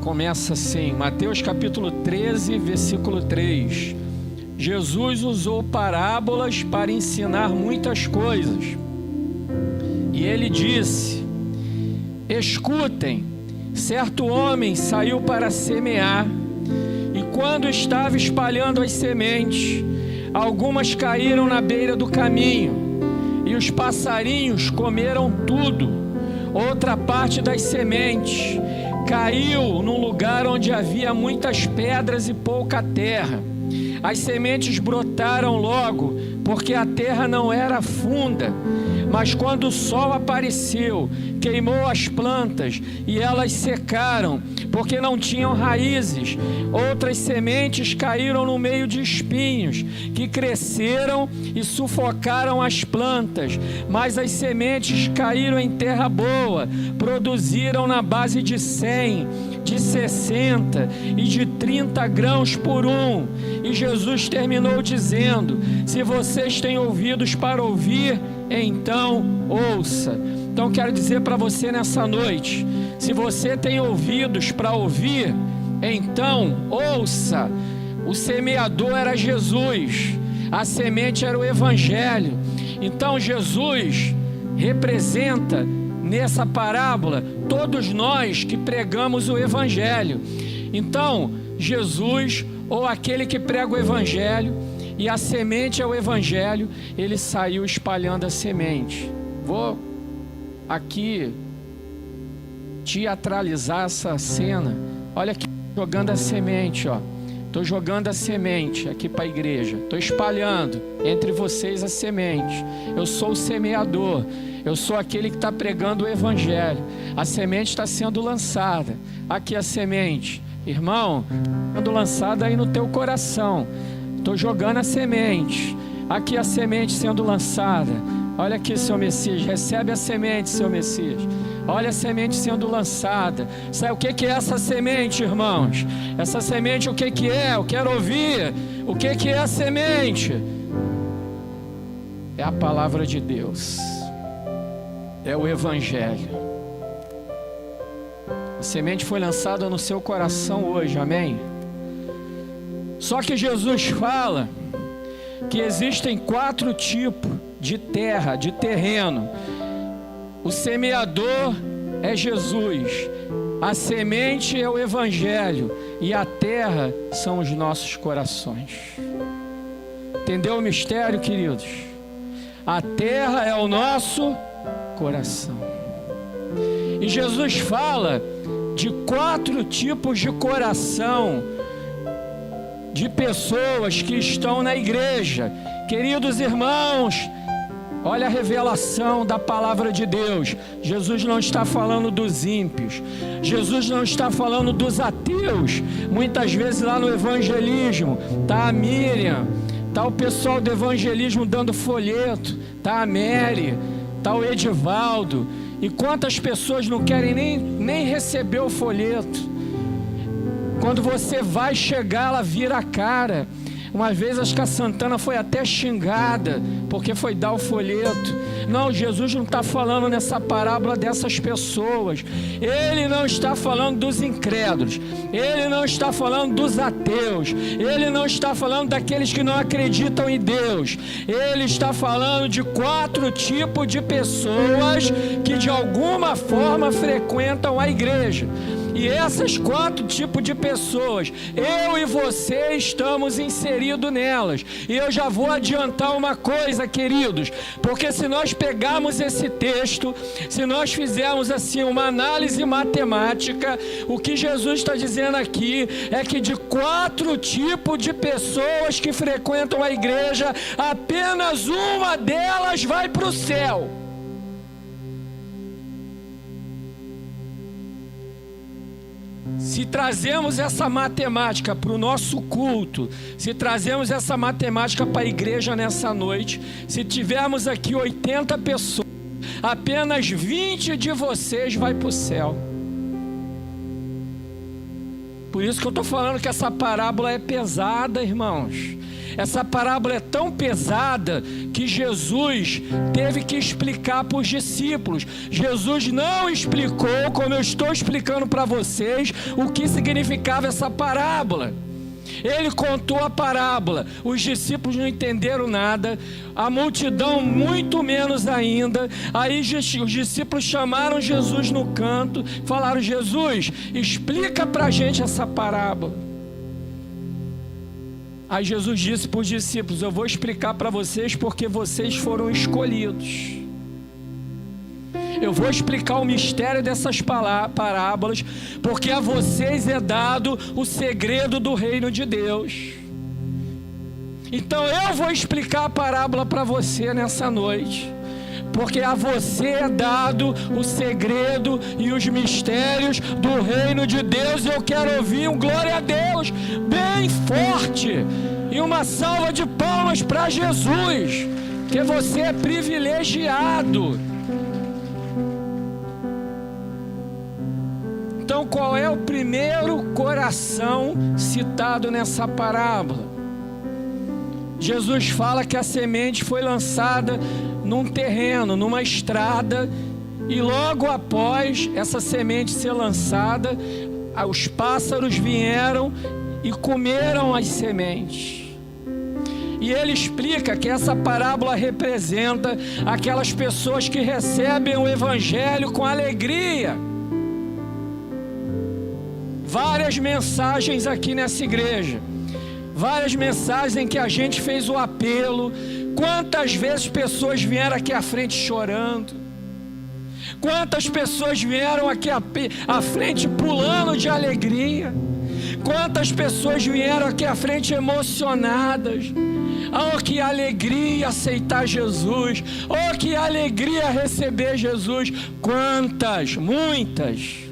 começa assim, Mateus capítulo 13, versículo 3. Jesus usou parábolas para ensinar muitas coisas. E ele disse: escutem, certo homem saiu para semear, e quando estava espalhando as sementes, algumas caíram na beira do caminho, e os passarinhos comeram tudo. Outra parte das sementes caiu num lugar onde havia muitas pedras e pouca terra. As sementes brotaram logo, porque a terra não era funda. Mas quando o sol apareceu, queimou as plantas e elas secaram, porque não tinham raízes. Outras sementes caíram no meio de espinhos, que cresceram e sufocaram as plantas. Mas as sementes caíram em terra boa, produziram na base de 100, de 60 e de 30 grãos por um. E Jesus terminou dizendo: se vocês têm ouvidos para ouvir, então ouça. Então quero dizer para você nessa noite, se você tem ouvidos para ouvir, então ouça. O semeador era Jesus, a semente era o Evangelho. Então Jesus representa nessa parábola todos nós que pregamos o Evangelho. Então Jesus, ou aquele que prega o Evangelho, e a semente é o Evangelho, ele saiu espalhando a semente. Vou aqui teatralizar essa cena. Olha aqui, jogando a semente, ó. Estou jogando a semente aqui para a igreja. Estou espalhando entre vocês a semente. Eu sou o semeador. Eu sou aquele que está pregando o Evangelho. A semente está sendo lançada. Aqui a semente. Irmão, sendo lançada aí no teu coração. Estou jogando a semente. Aqui a semente sendo lançada. Olha aqui, seu Messias. Recebe a semente, seu Messias. Olha a semente sendo lançada. Sabe o que é essa semente, irmãos? Essa semente, o que é? Eu quero ouvir. O que é a semente? É a palavra de Deus. É o Evangelho. A semente foi lançada no seu coração hoje, amém? Só que Jesus fala que existem 4 tipos de terra, de terreno. O semeador é Jesus, a semente é o Evangelho e a terra são os nossos corações. Entendeu o mistério, queridos? A terra é o nosso coração. E Jesus fala de 4 tipos de coração de pessoas que estão na igreja. Queridos irmãos, olha a revelação da palavra de Deus. Jesus não está falando dos ímpios. Jesus não está falando dos ateus. Muitas vezes lá no evangelismo está a Miriam, está o pessoal do evangelismo dando folheto, está a Mary, está o Edivaldo. E quantas pessoas não querem nem receber o folheto? Quando você vai chegar, ela vira a cara. Uma vez acho que a Santana foi até xingada porque foi dar o folheto. Não, Jesus não está falando nessa parábola dessas pessoas. Ele não está falando dos incrédulos. Ele não está falando dos ateus. Ele não está falando daqueles que não acreditam em Deus. Ele está falando de 4 tipos de pessoas que de alguma forma frequentam a igreja. E essas 4 tipos de pessoas, eu e você estamos inseridos nelas. E eu já vou adiantar uma coisa, queridos, porque se nós pegarmos esse texto, se nós fizermos assim uma análise matemática, o que Jesus está dizendo aqui é que de 4 tipos de pessoas que frequentam a igreja, apenas uma delas vai para o céu. Se trazemos essa matemática para o nosso culto, se trazemos essa matemática para a igreja nessa noite, se tivermos aqui 80 pessoas, apenas 20 de vocês vai para o céu. Por isso que eu estou falando que essa parábola é pesada, irmãos. Essa parábola é tão pesada que Jesus teve que explicar para os discípulos. Jesus não explicou, como eu estou explicando para vocês, o que significava essa parábola. Ele contou a parábola, os discípulos não entenderam nada, a multidão muito menos ainda. Aí os discípulos chamaram Jesus no canto, falaram: Jesus, explica para a gente essa parábola. Aí Jesus disse para os discípulos: eu vou explicar para vocês porque vocês foram escolhidos. Eu vou explicar o mistério dessas parábolas, porque a vocês é dado o segredo do reino de Deus. Então eu vou explicar a parábola para você nessa noite, porque a você é dado o segredo e os mistérios do reino de Deus. Eu quero ouvir um glória a Deus bem forte e uma salva de palmas para Jesus, que você é privilegiado. Então, qual é o primeiro coração citado nessa parábola? Jesus fala que a semente foi lançada num terreno, numa estrada, e logo após essa semente ser lançada, os pássaros vieram e comeram as sementes. E ele explica que essa parábola representa aquelas pessoas que recebem o evangelho com alegria. Várias mensagens aqui nessa igreja, várias mensagens em que a gente fez o apelo. Quantas vezes pessoas vieram aqui à frente chorando? Quantas pessoas vieram aqui à frente pulando de alegria? Quantas pessoas vieram aqui à frente emocionadas? Oh, que alegria aceitar Jesus! Oh, que alegria receber Jesus! Quantas, muitas.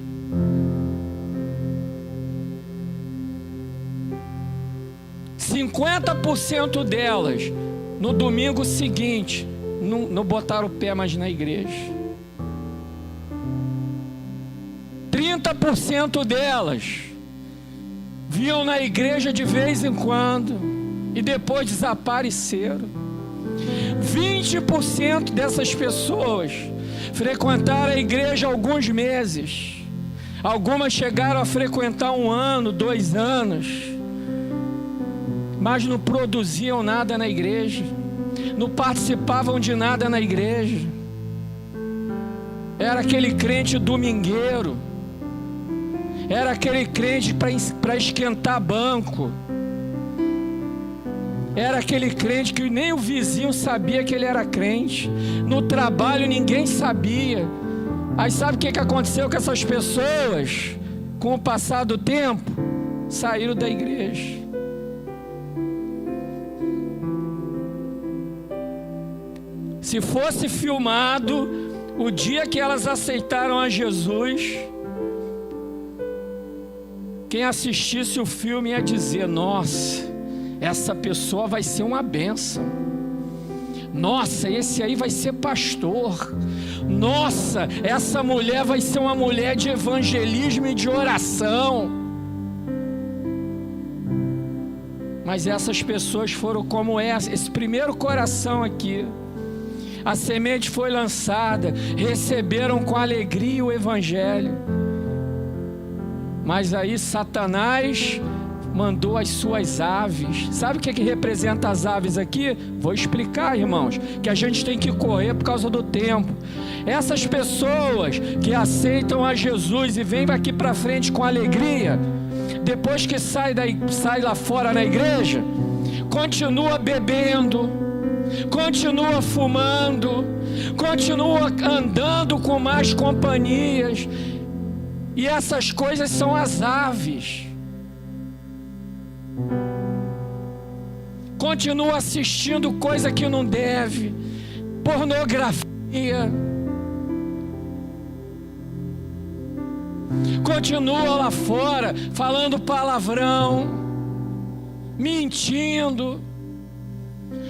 %50 delas, no domingo seguinte, não botaram o pé mais na igreja. 30% delas vinham na igreja de vez em quando e depois desapareceram. 20% dessas pessoas frequentaram a igreja alguns meses. Algumas chegaram a frequentar 1 ano, 2 anos, mas não produziam nada na igreja, não participavam de nada na igreja. Era aquele crente domingueiro, era aquele crente para esquentar banco, era aquele crente que nem o vizinho sabia que ele era crente, no trabalho ninguém sabia. Aí sabe o que aconteceu com essas pessoas? Com o passar do tempo, saíram da igreja. Se fosse filmado o dia que elas aceitaram a Jesus, quem assistisse o filme ia dizer: nossa, essa pessoa vai ser uma bênção. Nossa, esse aí vai ser pastor. Nossa, essa mulher vai ser uma mulher de evangelismo e de oração. Mas essas pessoas foram como esse primeiro coração aqui. A semente foi lançada, receberam com alegria o evangelho. Mas aí Satanás mandou as suas aves. Sabe o que representa as aves aqui? Vou explicar, irmãos, que a gente tem que correr por causa do tempo. Essas pessoas que aceitam a Jesus e vêm aqui para frente com alegria, depois que sai lá fora na igreja, continua bebendo, continua fumando, continua andando com más companhias. E essas coisas são as aves. Continua assistindo coisa que não deve, pornografia. Continua lá fora falando palavrão, mentindo.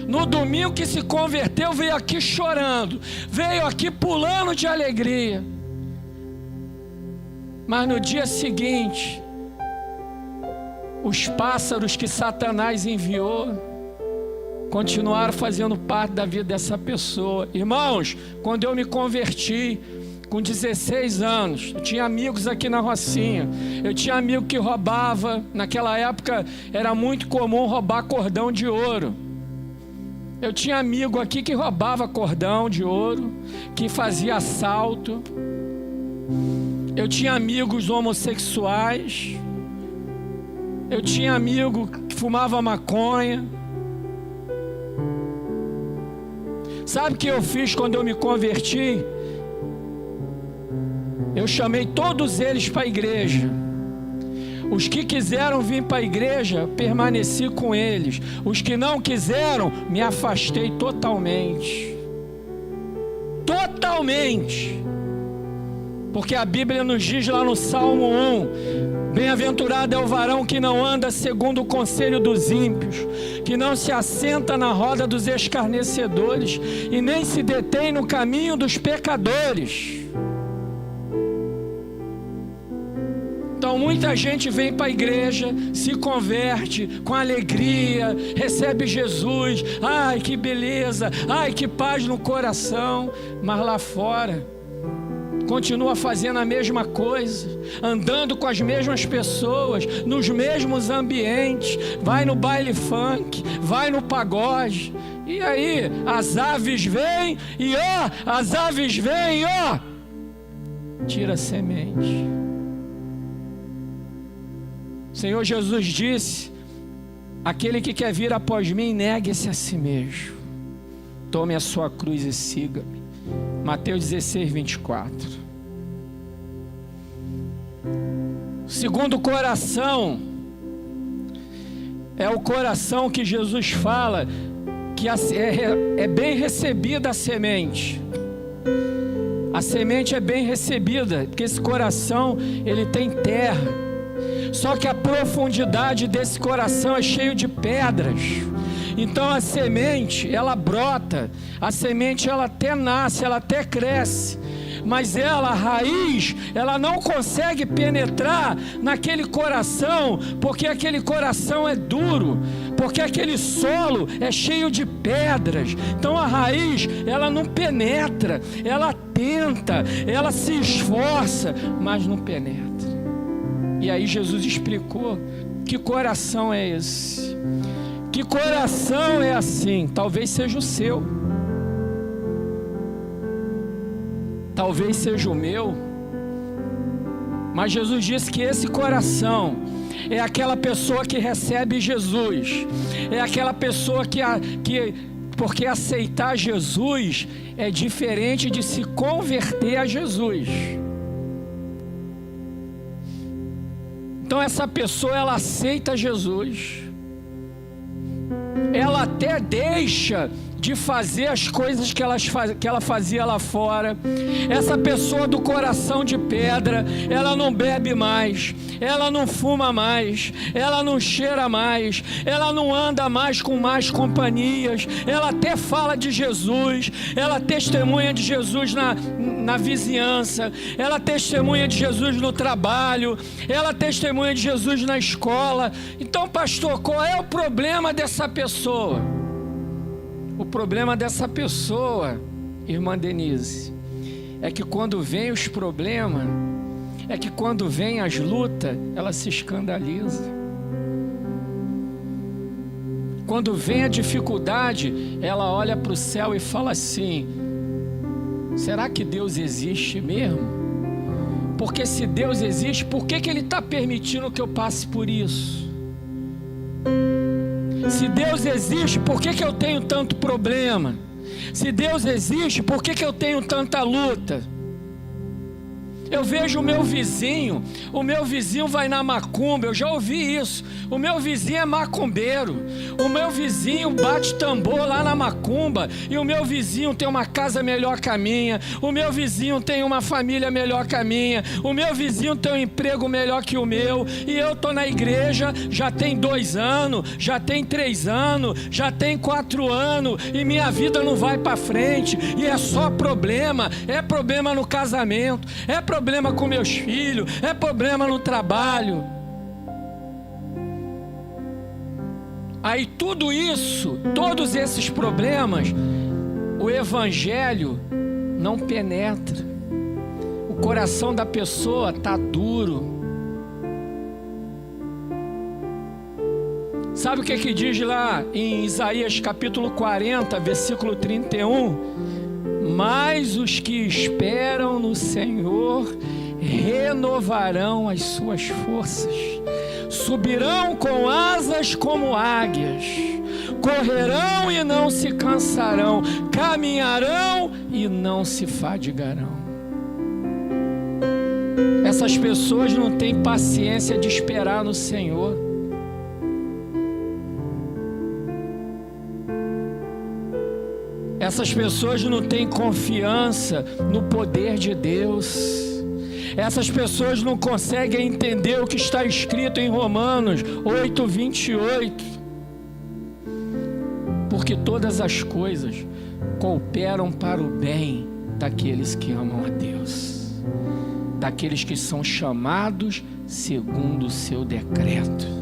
No domingo que se converteu, veio aqui chorando, veio aqui pulando de alegria. Mas no dia seguinte, os pássaros que Satanás enviou continuaram fazendo parte da vida dessa pessoa. Irmãos, quando eu me converti, com 16 anos, eu tinha amigos aqui na Rocinha, eu tinha amigo que roubava, naquela época era muito comum roubar cordão de ouro. Eu tinha amigo aqui que roubava cordão de ouro, que fazia assalto. Eu tinha amigos homossexuais. Eu tinha amigo que fumava maconha. Sabe o que eu fiz quando eu me converti? Eu chamei todos eles para a igreja. Os que quiseram vir para a igreja, permaneci com eles. Os que não quiseram, me afastei totalmente. Totalmente. Porque a Bíblia nos diz lá no Salmo 1: bem-aventurado é o varão que não anda segundo o conselho dos ímpios, que não se assenta na roda dos escarnecedores e nem se detém no caminho dos pecadores. Então muita gente vem para a igreja, se converte com alegria, recebe Jesus, ai que beleza, ai que paz no coração, mas lá fora continua fazendo a mesma coisa, andando com as mesmas pessoas, nos mesmos ambientes, vai no baile funk, vai no pagode, e aí as aves vêm e as aves vêm tira a semente. O Senhor Jesus disse: aquele que quer vir após mim, negue-se a si mesmo, tome a sua cruz e siga-me. Mateus 16, 24. Segundo coração é o coração que Jesus fala que é bem recebida a semente. A semente é bem recebida, porque esse coração, ele tem terra. Só que a profundidade desse coração é cheio de pedras. Então a semente, ela brota, a semente ela até nasce, ela até cresce, mas ela, a raiz, ela não consegue penetrar naquele coração, porque aquele coração é duro, porque aquele solo é cheio de pedras. Então a raiz, ela não penetra, ela tenta, ela se esforça, mas não penetra. E aí Jesus explicou: que coração é esse? Que coração é assim? Talvez seja o seu, talvez seja o meu, mas Jesus disse que esse coração é aquela pessoa que recebe Jesus, é aquela pessoa que porque aceitar Jesus é diferente de se converter a Jesus. Então essa pessoa, ela aceita Jesus, ela até deixa de fazer as coisas que ela fazia lá fora. Essa pessoa do coração de pedra, ela não bebe mais, ela não fuma mais, ela não cheira mais, ela não anda mais com más companhias, ela até fala de Jesus, ela testemunha de Jesus na vizinhança, ela testemunha de Jesus no trabalho, ela testemunha de Jesus na escola. Então, pastor, qual é o problema dessa pessoa? O problema dessa pessoa, irmã Denise, é que quando vem os problemas, é que quando vem as lutas, ela se escandaliza. Quando vem a dificuldade, ela olha para o céu e fala assim: será que Deus existe mesmo? Porque se Deus existe, por que Ele está permitindo que eu passe por isso? Se Deus existe, por que eu tenho tanto problema? Se Deus existe, por que eu tenho tanta luta? Eu vejo o meu vizinho vai na macumba, eu já ouvi isso. O meu vizinho é macumbeiro, o meu vizinho bate tambor lá na macumba, e o meu vizinho tem uma casa melhor que a minha, o meu vizinho tem uma família melhor que a minha, o meu vizinho tem um emprego melhor que o meu, e eu estou na igreja já tem 2 anos, já tem 3 anos, já tem 4 anos, e minha vida não vai para frente, e é só problema, é problema no casamento, é problema com meus filhos, é problema no trabalho. Aí tudo isso, todos esses problemas, o evangelho não penetra. O coração da pessoa está duro. Sabe o que diz lá em Isaías capítulo 40, versículo 31? Mas os que esperam no Senhor renovarão as suas forças, subirão com asas como águias, correrão e não se cansarão, caminharão e não se fadigarão. Essas pessoas não têm paciência de esperar no Senhor. Essas pessoas não têm confiança no poder de Deus. Essas pessoas não conseguem entender o que está escrito em Romanos 8, 28. Porque todas as coisas cooperam para o bem daqueles que amam a Deus, daqueles que são chamados segundo o seu decreto.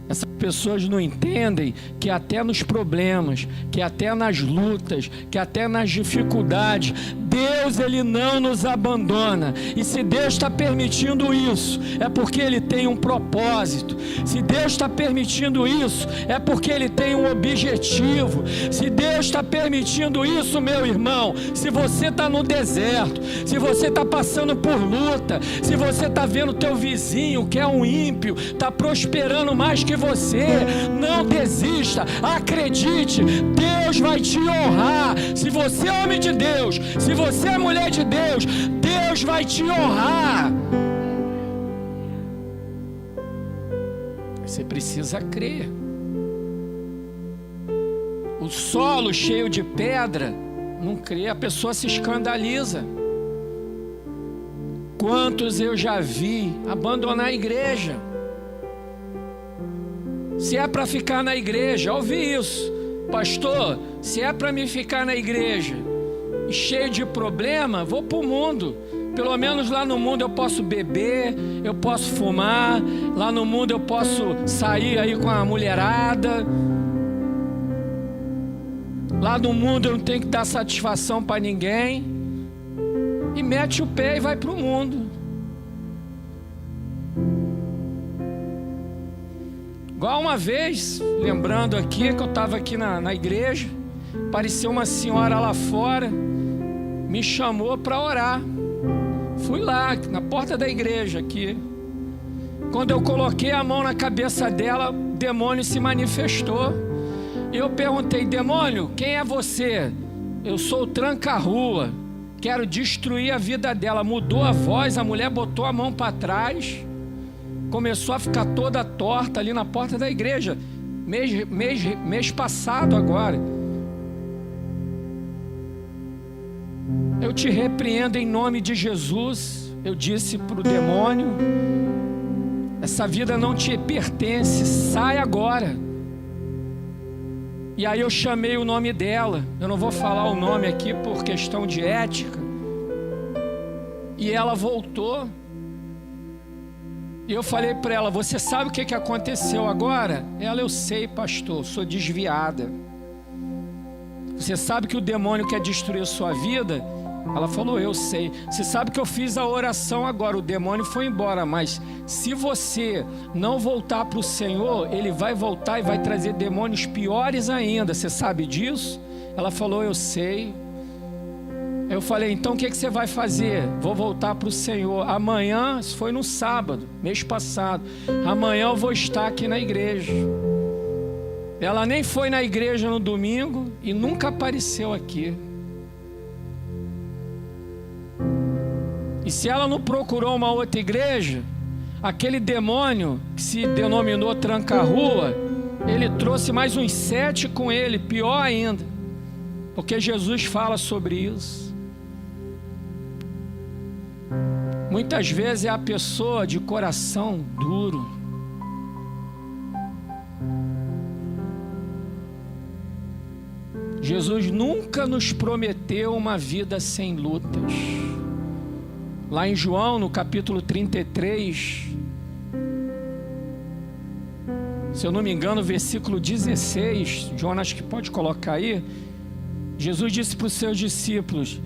Essas pessoas não entendem que até nos problemas, que até nas lutas, que até nas dificuldades, Deus, Ele não nos abandona. E se Deus está permitindo isso, é porque Ele tem um propósito. Se Deus está permitindo isso, é porque Ele tem um objetivo. Se Deus está permitindo isso, meu irmão, se você está no deserto, se você está passando por luta, se você está vendo teu vizinho, que é um ímpio, está prosperando mais que você, não desista, acredite, Deus vai te honrar. Se você é homem de Deus, se você é mulher de Deus, Deus vai te honrar. Você precisa crer. O solo cheio de pedra, não crê, a pessoa se escandaliza. Quantos eu já vi abandonar a igreja? Se é para ficar na igreja, eu ouvi isso, pastor, se é para me ficar na igreja cheio de problema, vou para o mundo. Pelo menos lá no mundo eu posso beber, eu posso fumar, lá no mundo eu posso sair aí com a mulherada, lá no mundo eu não tenho que dar satisfação para ninguém, e mete o pé e vai para o mundo. Igual uma vez, lembrando aqui que eu estava aqui na igreja, apareceu uma senhora lá fora, me chamou para orar. Fui lá, na porta da igreja aqui. Quando eu coloquei a mão na cabeça dela, o demônio se manifestou. Eu perguntei, demônio, quem é você? Eu sou o tranca-rua, quero destruir a vida dela. Mudou a voz, a mulher botou a mão para trás, começou a ficar toda torta ali na porta da igreja, mês passado agora. Eu te repreendo em nome de Jesus. Eu disse para o demônio, essa vida não te pertence, sai agora. E aí eu chamei o nome dela, eu não vou falar o nome aqui por questão de ética. E ela voltou. E eu falei para ela, você sabe o que aconteceu agora? Ela, eu sei, pastor, sou desviada. Você sabe que o demônio quer destruir a sua vida? Ela falou, eu sei. Você sabe que eu fiz a oração agora, o demônio foi embora, mas se você não voltar para o Senhor, ele vai voltar e vai trazer demônios piores ainda. Você sabe disso? Ela falou, eu sei. Eu falei, então o que você vai fazer? Vou voltar para o Senhor. Amanhã, isso foi no sábado, mês passado. Amanhã eu vou estar aqui na igreja. Ela nem foi na igreja no domingo e nunca apareceu aqui. E se ela não procurou uma outra igreja, aquele demônio que se denominou tranca-rua, ele trouxe mais uns 7 com ele, pior ainda. Porque Jesus fala sobre isso. Muitas vezes é a pessoa de coração duro. Jesus nunca nos prometeu uma vida sem lutas. Lá em João, no capítulo 33, se eu não me engano, versículo 16, Jonas, que pode colocar aí, Jesus disse para os seus discípulos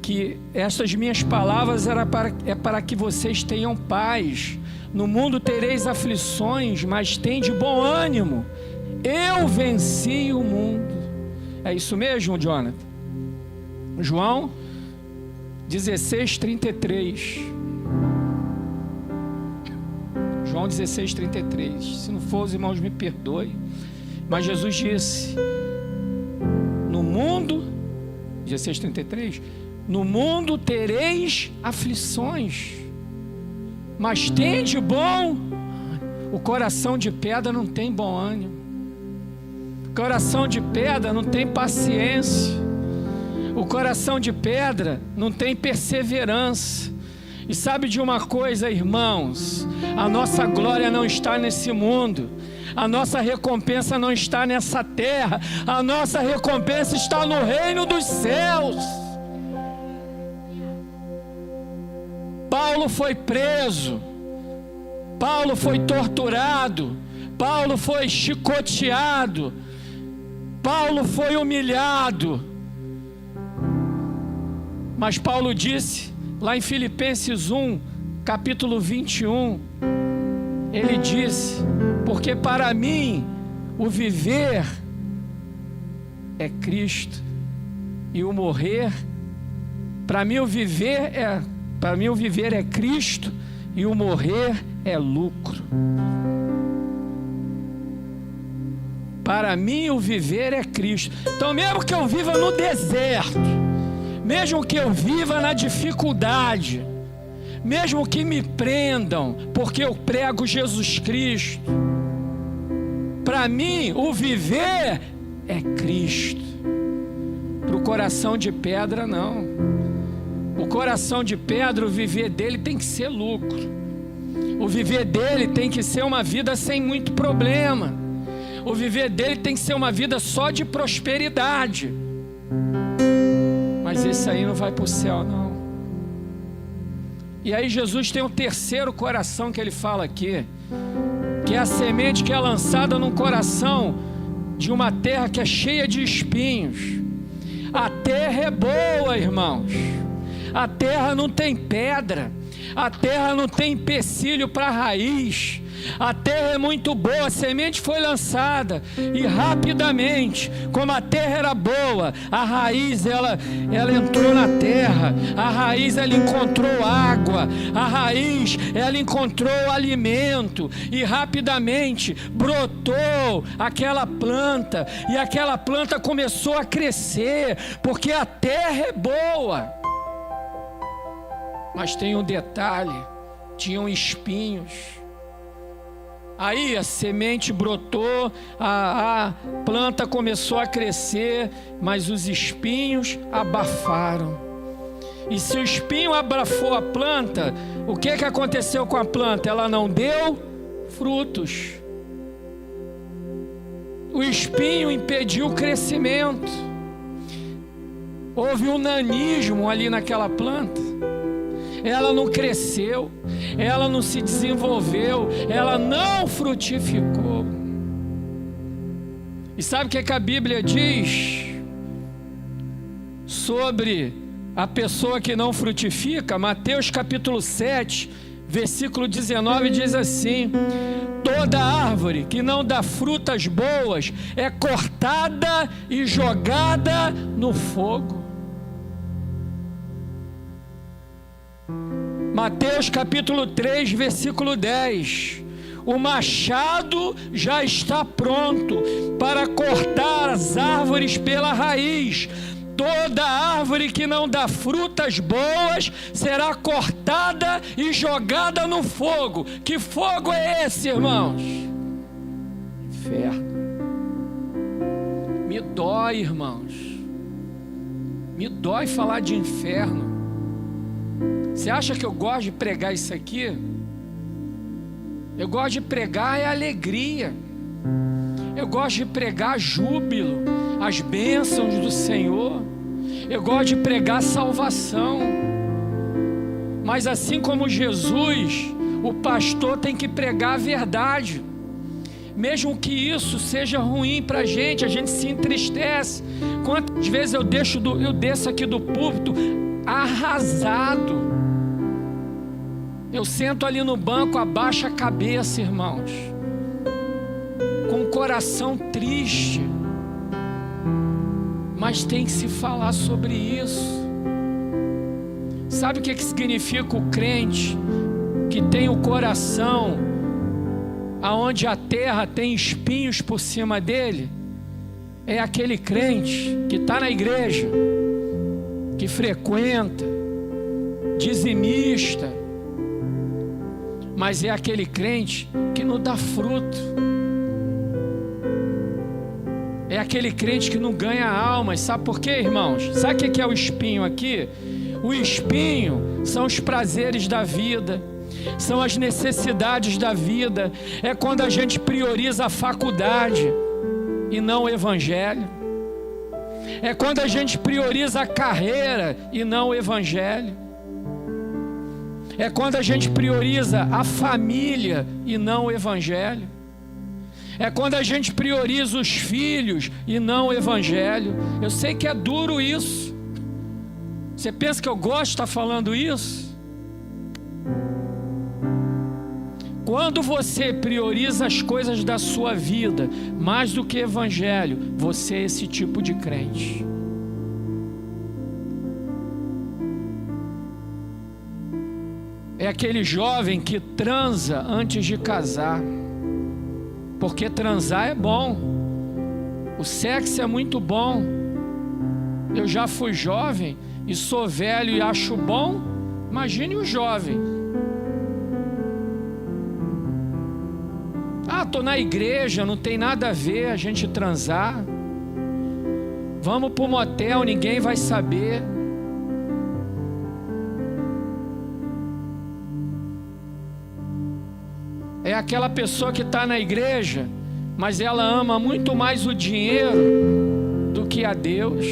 que estas minhas palavras é para que vocês tenham paz. No mundo tereis aflições, mas tende bom ânimo. Eu venci o mundo. É isso mesmo, Jonathan? João 16:33. João 16:33. Se não for, os irmãos me perdoem. Mas Jesus disse: no mundo, 16:33, no mundo tereis aflições, mas tende bom. O coração de pedra não tem bom ânimo. O coração de pedra não tem paciência. O coração de pedra não tem perseverança. E sabe de uma coisa, irmãos? A nossa glória não está nesse mundo. A nossa recompensa não está nessa terra. A nossa recompensa está no reino dos céus. Paulo foi preso. Paulo foi torturado. Paulo foi chicoteado. Paulo foi humilhado. Mas Paulo disse, lá em Filipenses 1, capítulo 21, ele disse: porque para mim o viver é Cristo e o morrer, para mim o viver é Cristo e o morrer é lucro. Para mim o viver é Cristo. Então, mesmo que eu viva no deserto, mesmo que eu viva na dificuldade, mesmo que me prendam porque eu prego Jesus Cristo, para mim o viver é Cristo. Para o coração de pedra não. O coração de pedra, o viver dele tem que ser lucro. O viver dele tem que ser uma vida sem muito problema. O viver dele tem que ser uma vida só de prosperidade. Mas esse aí não vai para o céu, não. E aí Jesus tem um terceiro coração que ele fala aqui, que é a semente que é lançada num coração de uma terra que é cheia de espinhos. A terra é boa, irmãos. A terra não tem pedra. A terra não tem empecilho para raiz. A terra é muito boa, a semente foi lançada e rapidamente, como a terra era boa, a raiz ela entrou na terra, a raiz ela encontrou água, a raiz ela encontrou alimento e rapidamente brotou aquela planta e aquela planta começou a crescer, porque a terra é boa. Mas tem um detalhe, tinham espinhos. Aí a semente brotou, a planta começou a crescer, mas os espinhos abafaram. E se o espinho abafou a planta, o que aconteceu com a planta? Ela não deu frutos. O espinho impediu o crescimento. Houve um nanismo ali naquela planta. Ela não cresceu, ela não se desenvolveu, ela não frutificou. E sabe o que a Bíblia diz sobre a pessoa que não frutifica? Mateus capítulo 7, versículo 19 diz assim: toda árvore que não dá frutas boas é cortada e jogada no fogo. Mateus capítulo 3, versículo 10. O machado já está pronto para cortar as árvores pela raiz. Toda árvore que não dá frutas boas será cortada e jogada no fogo. Que fogo é esse, irmãos? Inferno. Me dói, irmãos. Me dói falar de inferno. Você acha que eu gosto de pregar isso aqui? Eu gosto de pregar alegria. Eu gosto de pregar júbilo, as bênçãos do Senhor. Eu gosto de pregar salvação. Mas assim como Jesus, o pastor tem que pregar a verdade. mesmo que isso seja ruim para a gente se entristece. Quantas vezes eu desço aqui do púlpito arrasado, eu sento ali no banco, abaixo a cabeça, irmãos, com o coração triste, mas tem que se falar sobre isso. Sabe o que significa o crente que tem o coração aonde a terra tem espinhos por cima dele? É aquele crente que está na igreja, que frequenta, dizimista, mas é aquele crente que não dá fruto. É aquele crente que não ganha almas. Sabe por quê, irmãos? Sabe o que é o espinho aqui? O espinho são os prazeres da vida, são as necessidades da vida. É quando a gente prioriza a faculdade e não o evangelho. É quando a gente prioriza a carreira e não o evangelho. É quando a gente prioriza a família e não o evangelho. É quando a gente prioriza os filhos e não o evangelho. Eu sei que é duro isso. Você pensa que eu gosto de estar falando isso? Quando você prioriza as coisas da sua vida mais do que evangelho, você é esse tipo de crente. É aquele jovem que transa antes de casar, porque transar é bom, o sexo é muito bom. Eu já fui jovem e sou velho e acho bom. Imagine o jovem. Estou na igreja, não tem nada a ver a gente transar. Vamos para o motel, ninguém vai saber. É aquela pessoa que está na igreja, mas ela ama muito mais o dinheiro do que a Deus.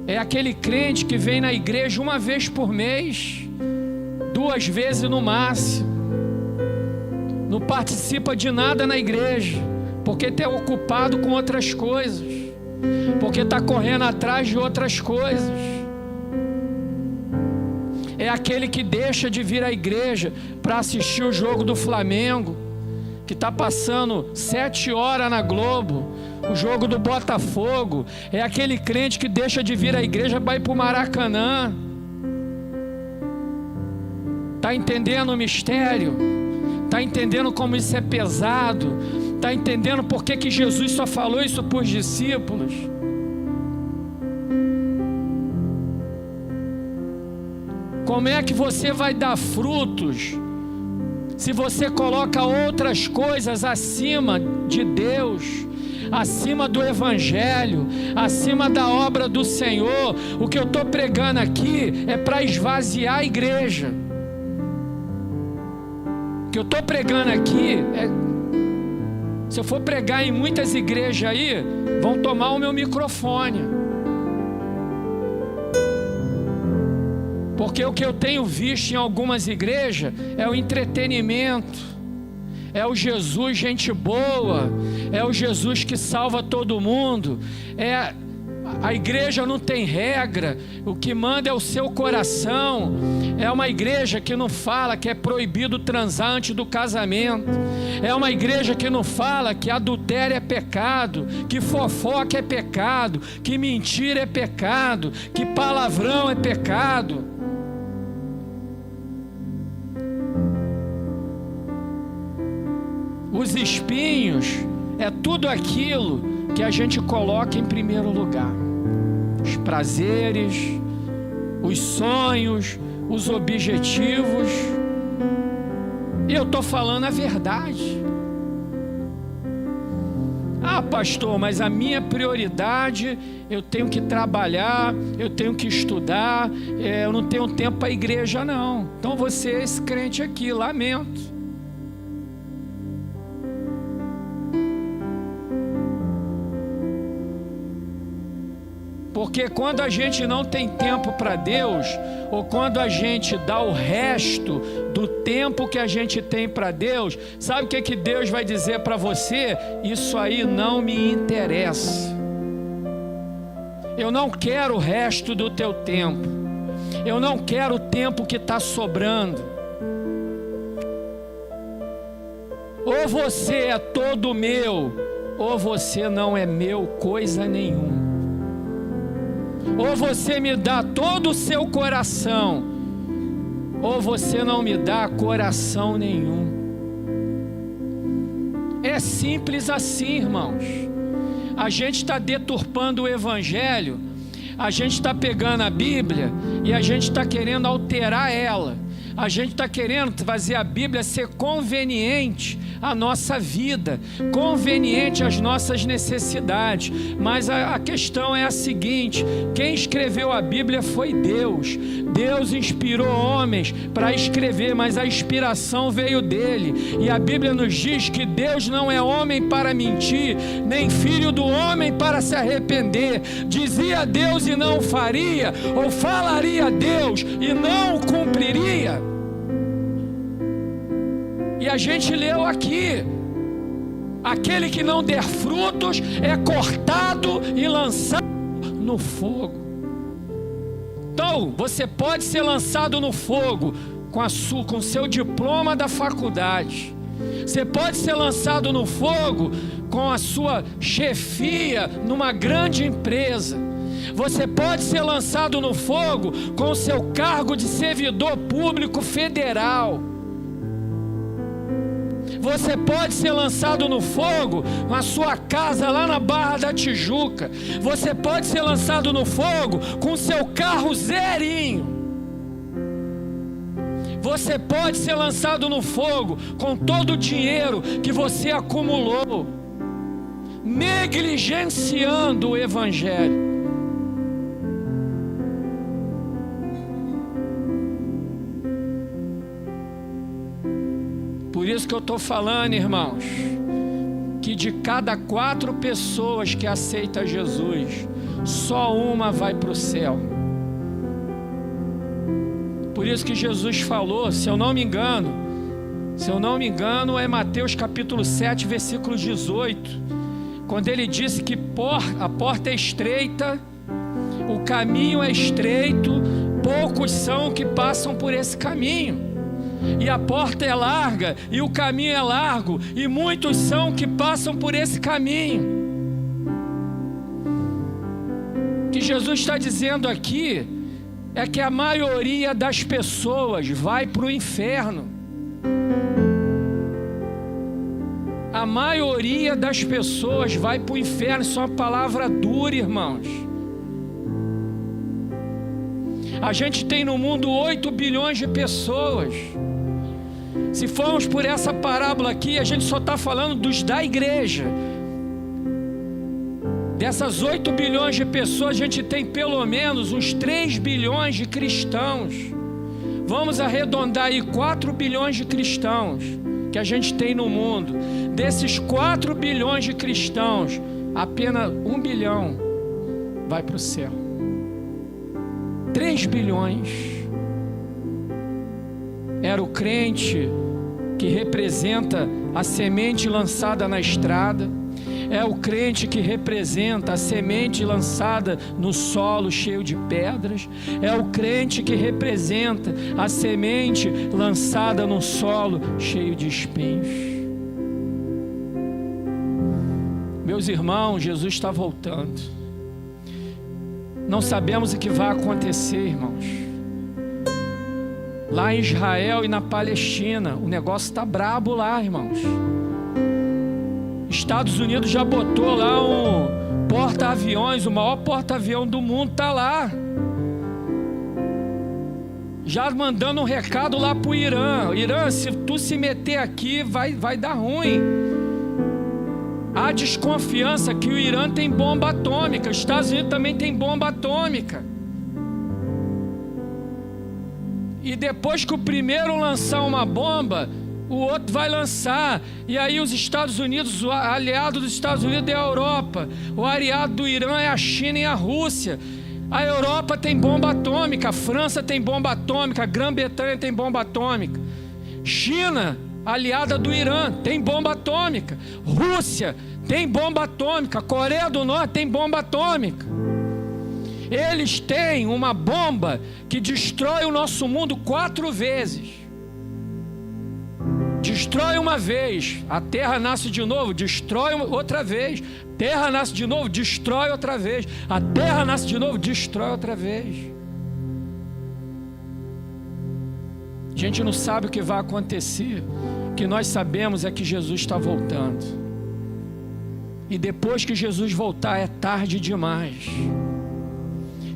É aquele crente que vem na igreja uma vez por mês, 2 vezes no máximo. Não participa de nada na igreja, porque está ocupado com outras coisas, porque está correndo atrás de outras coisas. É aquele que deixa de vir à igreja para assistir o jogo do Flamengo, que está passando 7 horas na Globo, o jogo do Botafogo. É aquele crente que deixa de vir à igreja para ir para o Maracanã. Está entendendo o mistério? Está entendendo como isso é pesado? Está entendendo por que Jesus só falou isso para os discípulos? Como é que você vai dar frutos se você coloca outras coisas acima de Deus, acima do evangelho, acima da obra do Senhor? O que eu estou pregando aqui é para esvaziar a igreja. O que eu estou pregando aqui é... Se eu for pregar em muitas igrejas aí, vão tomar o meu microfone. Porque o que eu tenho visto em algumas igrejas é o entretenimento, é o Jesus gente boa, é o Jesus que salva todo mundo. A igreja não tem regra, o que manda é o seu coração. É uma igreja que não fala que é proibido transar antes do casamento. É uma igreja que não fala que adultério é pecado, que fofoca é pecado, que mentira é pecado, que palavrão é pecado. Os espinhos é tudo aquilo que a gente coloca em primeiro lugar. Os prazeres, os sonhos, os objetivos. E eu estou falando a verdade. Ah, pastor, mas a minha prioridade, eu tenho que trabalhar, eu tenho que estudar, eu não tenho tempo para a igreja não. Então você é esse crente aqui, lamento. Porque quando a gente não tem tempo para Deus, ou quando a gente dá o resto do tempo que a gente tem para Deus, sabe o que Deus vai dizer para você? Isso aí não me interessa. Eu não quero o resto do teu tempo. Eu não quero o tempo que está sobrando. Ou você é todo meu, ou você não é meu coisa nenhuma. Ou você me dá todo o seu coração, ou você não me dá coração nenhum. É simples assim, irmãos. A gente está deturpando o Evangelho, a gente está pegando a Bíblia e a gente está querendo alterar ela. A gente está querendo fazer a Bíblia ser conveniente à nossa vida, conveniente às nossas necessidades. Mas a questão é a seguinte: quem escreveu a Bíblia foi Deus. Deus inspirou homens para escrever, mas a inspiração veio dele. E a Bíblia nos diz que Deus não é homem para mentir, nem filho do homem para se arrepender. Dizia Deus e não faria, ou falaria Deus e não o cumpriria. E a gente leu aqui: aquele que não der frutos é cortado e lançado no fogo. Então, você pode ser lançado no fogo com o seu diploma da faculdade. Você pode ser lançado no fogo com a sua chefia numa grande empresa. Você pode ser lançado no fogo com o seu cargo de servidor público federal. Você pode ser lançado no fogo com a sua casa lá na Barra da Tijuca. Você pode ser lançado no fogo com o seu carro zerinho. Você pode ser lançado no fogo com todo o dinheiro que você acumulou, negligenciando o Evangelho. Por isso que eu estou falando, irmãos, que de cada 4 pessoas que aceitam Jesus, só uma vai para o céu. Por isso que Jesus falou, se eu não me engano, é Mateus capítulo 7, versículo 18, quando ele disse que a porta é estreita, o caminho é estreito, poucos são que passam por esse caminho. E a porta é larga, e o caminho é largo, e muitos são que passam por esse caminho. O que Jesus está dizendo aqui é que a maioria das pessoas vai para o inferno. A maioria das pessoas vai para o inferno. Isso é uma palavra dura, irmãos. A gente tem no mundo 8 bilhões de pessoas. Se formos por essa parábola aqui, a gente só está falando dos da igreja. Dessas 8 bilhões de pessoas, a gente tem pelo menos uns 3 bilhões de cristãos. Vamos arredondar aí 4 bilhões de cristãos que a gente tem no mundo. Desses 4 bilhões de cristãos, apenas 1 bilhão vai para o céu. 3 bilhões era o crente que representa a semente lançada na estrada, é o crente que representa a semente lançada no solo cheio de pedras, é o crente que representa a semente lançada no solo cheio de espinhos. Meus irmãos, Jesus está voltando. Não sabemos o que vai acontecer, irmãos. Lá em Israel e na Palestina, o negócio está brabo lá, irmãos. Estados Unidos já botou lá um porta-aviões, o maior porta-avião do mundo está lá. Já mandando um recado lá para o Irã. Irã, se tu se meter aqui, vai dar ruim. Há desconfiança que o Irã tem bomba atômica, os Estados Unidos também tem bomba atômica. E depois que o primeiro lançar uma bomba, o outro vai lançar. E aí os Estados Unidos, o aliado dos Estados Unidos é a Europa. O aliado do Irã é a China e a Rússia. A Europa tem bomba atômica, a França tem bomba atômica, a Grã-Bretanha tem bomba atômica. China, aliada do Irã, tem bomba atômica. Rússia tem bomba atômica. Coreia do Norte tem bomba atômica. Eles têm uma bomba que destrói o nosso mundo 4 vezes. Destrói uma vez, a terra nasce de novo, destrói outra vez. Terra nasce de novo, destrói outra vez. A terra nasce de novo, destrói outra vez. A gente não sabe o que vai acontecer. O que nós sabemos é que Jesus está voltando. E depois que Jesus voltar, é tarde demais.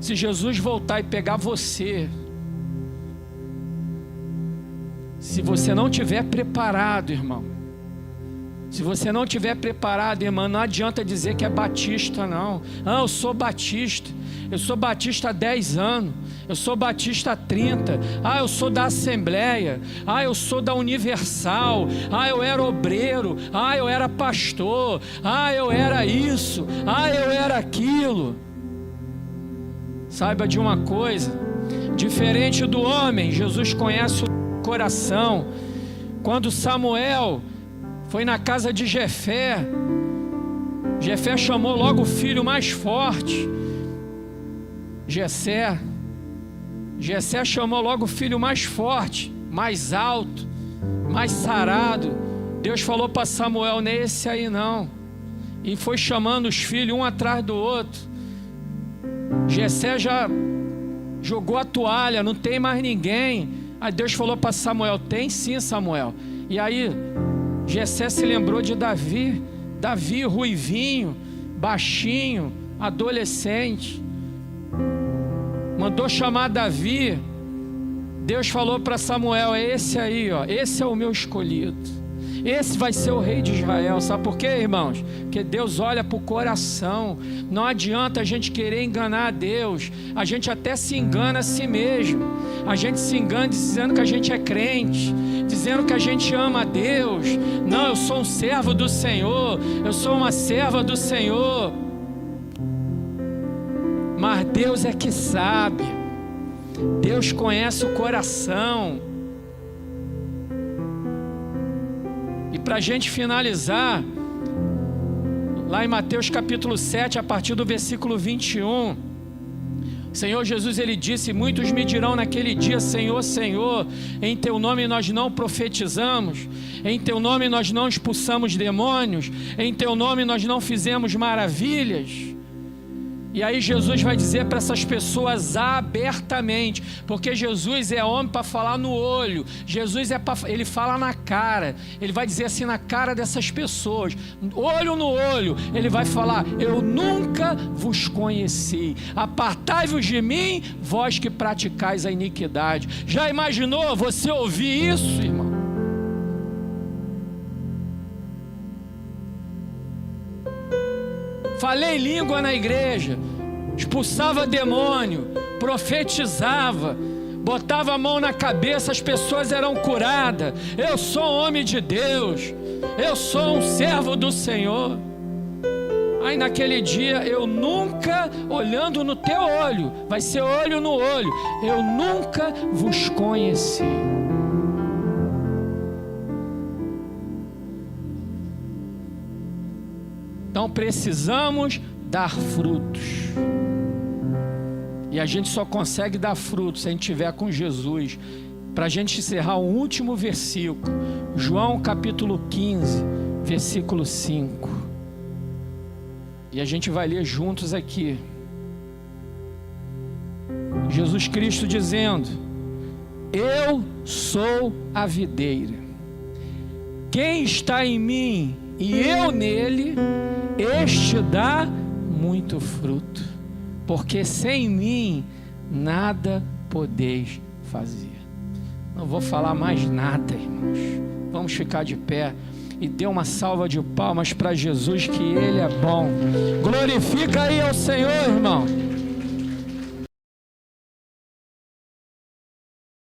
Se Jesus voltar e pegar você, se você não estiver preparado, irmão, se você não estiver preparado, irmão, não adianta dizer que é batista, não. Ah, eu sou batista há 10 anos, eu sou batista há 30, ah, eu sou da Assembleia, ah, eu sou da Universal, ah, eu era obreiro, ah, eu era pastor, ah, eu era isso, ah, eu era aquilo. Saiba de uma coisa, diferente do homem, Jesus conhece o coração. Quando Samuel foi na casa de Jefé, Jefé chamou logo o filho mais forte, Jessé chamou logo o filho mais forte, mais alto, mais sarado. Deus falou para Samuel, não é esse aí não, e foi chamando os filhos um atrás do outro. Jessé já jogou a toalha, não tem mais ninguém. Aí Deus falou para Samuel, tem sim, Samuel. E aí Jessé se lembrou de Davi, ruivinho, baixinho, adolescente. Mandou chamar Davi. Deus falou para Samuel, é esse aí, ó, esse é o meu escolhido. Esse vai ser o rei de Israel. Sabe por quê, irmãos? Porque Deus olha para o coração. Não adianta a gente querer enganar a Deus. A gente até se engana a si mesmo. A gente se engana dizendo que a gente é crente, dizendo que a gente ama a Deus. Não, eu sou um servo do Senhor, eu sou uma serva do Senhor. Mas Deus é que sabe. Deus conhece o coração. E para a gente finalizar, lá em Mateus capítulo 7, a partir do versículo 21, o Senhor Jesus, ele disse, muitos me dirão naquele dia, Senhor, Senhor, em teu nome nós não profetizamos, em teu nome nós não expulsamos demônios, em teu nome nós não fizemos maravilhas. E aí Jesus vai dizer para essas pessoas abertamente, porque Jesus é homem para falar no olho, Jesus ele fala na cara, ele vai dizer assim na cara dessas pessoas, olho no olho, ele vai falar, eu nunca vos conheci, apartai-vos de mim, vós que praticais a iniquidade. Já imaginou você ouvir isso, irmão? Falei língua na igreja, expulsava demônio, profetizava, botava a mão na cabeça, as pessoas eram curadas. Eu sou homem de Deus, eu sou um servo do Senhor. Aí naquele dia, eu nunca, olhando no teu olho, vai ser olho no olho, eu nunca vos conheci. Então precisamos dar frutos. E a gente só consegue dar frutos se a gente estiver com Jesus. Para a gente encerrar o último versículo, João capítulo 15, versículo 5. E a gente vai ler juntos aqui. Jesus Cristo dizendo, eu sou a videira. Quem está em mim e eu nele, este dá muito fruto, porque sem mim nada podeis fazer. Não vou falar mais nada, irmãos. Vamos ficar de pé e dê uma salva de palmas para Jesus, que Ele é bom. Glorifica aí ao Senhor, irmão.